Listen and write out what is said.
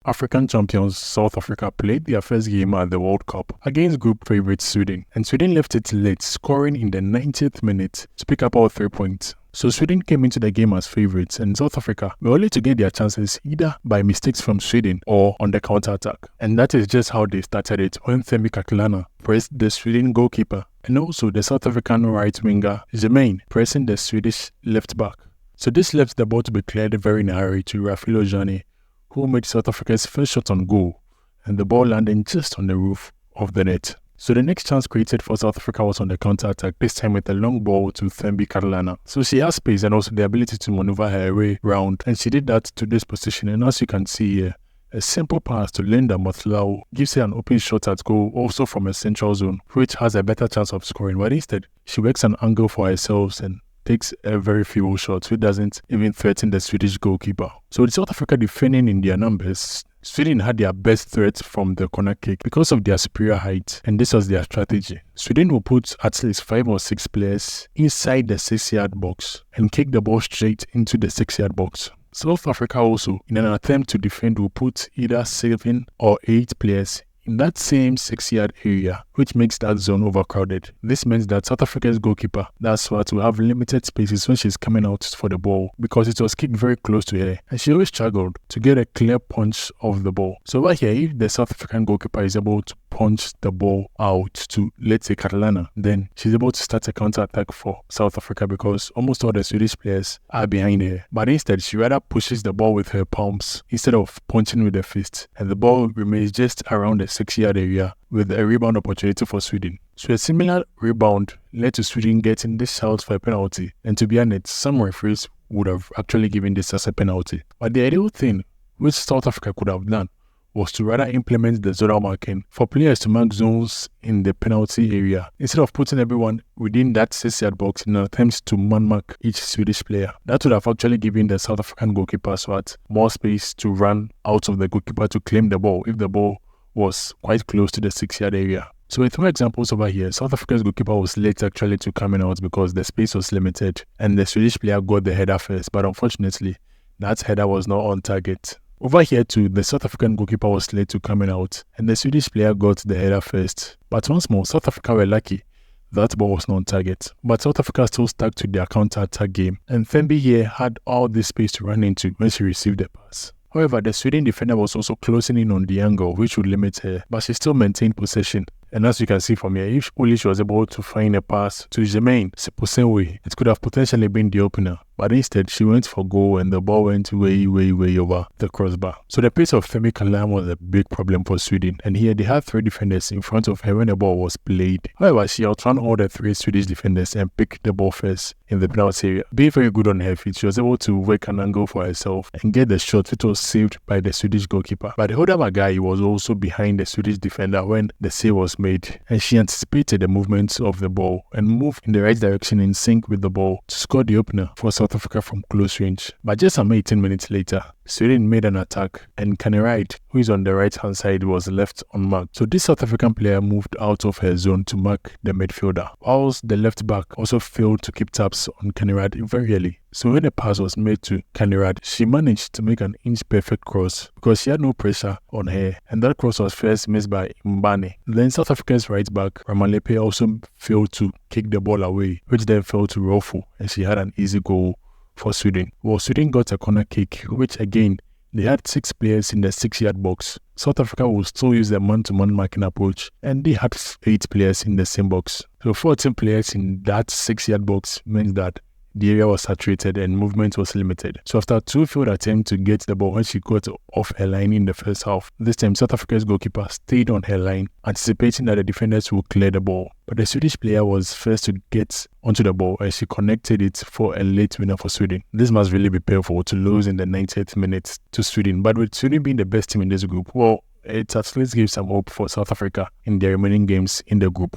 WAFCON Champions South Africa played their first game at the World Cup against group favourite Sweden, and Sweden left it late, scoring in the 90th minute to pick up all 3 points. So Sweden came into the game as favourites, and South Africa were only to get their chances either by mistakes from Sweden or on the counter-attack. And that is just how they started it when Thembi Kgatlana pressed the Sweden goalkeeper, and also the South African right winger Jermaine pressing the Swedish left back. So this left the ball to be cleared very in a hurry to Rafilo, who made South Africa's first shot on goal, and the ball landing just on the roof of the net. So the next chance created for South Africa was on the counter-attack, this time with a long ball to Thembi Kgatlana. So she has space and also the ability to maneuver her way round, and she did that to this position, and as you can see here, a simple pass to Linda Motlao gives her an open shot at goal, also from a central zone, which has a better chance of scoring, but instead, she works an angle for herself and takes a very feeble shot, which doesn't even threaten the Swedish goalkeeper. So with South Africa defending in their numbers, Sweden had their best threat from the corner kick because of their superior height, and this was their strategy. Sweden will put at least 5 or 6 players inside the 6-yard box and kick the ball straight into the 6-yard box. South Africa also, in an attempt to defend, will put either 7 or 8 players in that same 6-yard area, which makes that zone overcrowded. This means that South Africa's goalkeeper, that's what, will have limited spaces when she's coming out for the ball because it was kicked very close to her, and she always struggled to get a clear punch of the ball. So over here, if the South African goalkeeper is able to punch the ball out to, let's say, Kgatlana, then she's able to start a counter-attack for South Africa because almost all the Swedish players are behind her. But instead, she rather pushes the ball with her palms instead of punching with her fist, and the ball remains just around the 6-yard area with a rebound opportunity for Sweden. So a similar rebound led to Sweden getting this shout for a penalty, and to be honest, some referees would have actually given this as a penalty. But the ideal thing which South Africa could have done was to rather implement the zonal marking for players to mark zones in the penalty area instead of putting everyone within that 6-yard box in an attempt to man-mark each Swedish player. That would have actually given the South African goalkeeper more space to run out of the goalkeeper to claim the ball if the ball was quite close to the 6-yard area. So with 2 examples over here, South Africa's goalkeeper was late actually to coming out because the space was limited and the Swedish player got the header first, but unfortunately, that header was not on target. Over here too, the South African goalkeeper was late to coming out and the Swedish player got the header first. But once more, South Africa were lucky that ball was not on target. But South Africa still stuck to their counter-attack game, and Thembi here had all this space to run into when she received the pass. However, the Sweden defender was also closing in on the angle, which would limit her, but she still maintained possession. And as you can see from here, if only she was able to find a pass to Jermaine Seposenwe, it could have potentially been the opener. But instead, she went for goal and the ball went way over the crossbar. So the pace of Thembi Kgatlana was a big problem for Sweden, and here they had 3 defenders in front of her when the ball was played. However, she outran all the 3 Swedish defenders and picked the ball first in the penalty area. Being very good on her feet, she was able to work an angle for herself and get the shot, which was saved by the Swedish goalkeeper. But Hildah Magaia was also behind the Swedish defender when the save was made, and she anticipated the movements of the ball and moved in the right direction in sync with the ball to score the opener for South Africa from close range. But just some 18 minutes later, Sweden made an attack and Kaneryd, who is on the right hand side, was left unmarked. So this South African player moved out of her zone to mark the midfielder, whilst the left back also failed to keep tabs on Kaneryd very early. So when the pass was made to Kaneryd, she managed to make an inch-perfect cross because she had no pressure on her, and that cross was first missed by Mbane. Then South Africa's right back, Ramalepe, also failed to kick the ball away, which then fell to Rofu, and she had an easy goal for Sweden. Well, Sweden got a corner kick, which again, they had 6 players in the 6-yard box. South Africa will still use the man-to-man marking approach, and they had 8 players in the same box. So 14 players in that 6-yard box means that the area was saturated and movement was limited. So after 2 failed attempts to get the ball when she got off her line in the first half, this time South Africa's goalkeeper stayed on her line, anticipating that the defenders would clear the ball. But the Swedish player was first to get onto the ball and she connected it for a late winner for Sweden. This must really be painful to lose in the 90th minute to Sweden, but with Sweden being the best team in this group, well, it at least gives some hope for South Africa in their remaining games in the group.